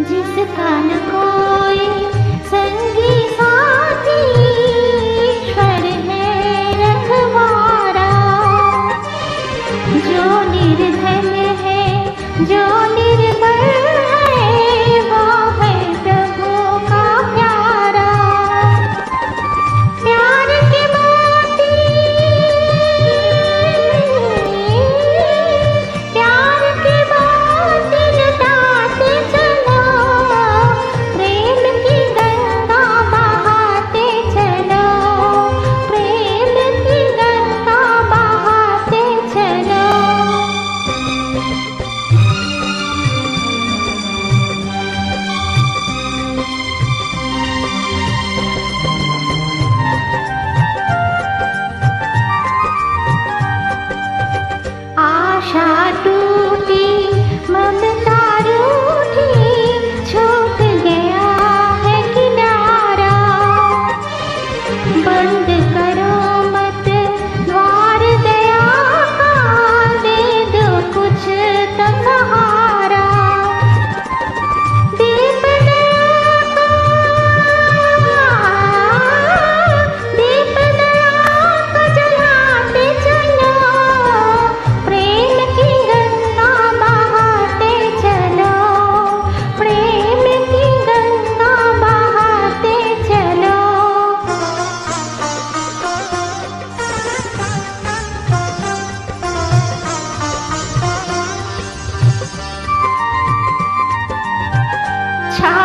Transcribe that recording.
जिसका न कोई संगी साथी, ईश्वर है रखवारा। जो निर्धन है, जो निर्बल है, वो है प्रभु का प्यारा। प्यार की बाती, प्यार की बाती लुटाते चलो, प्रेम की गंगा बहाते चलो, प्रेम की गंगा बहाते चलो। आशा टूटी, ममता रूठी, छूट गया है किनारा। बंद करो मत द्वार दया का, दे दो कुछ तो सहारा। दीप दया का, दीप दया का जलाते चलो, प्रेम की गंगा बहाते चलो, प्रेम की गंगा बहाते चलो। छा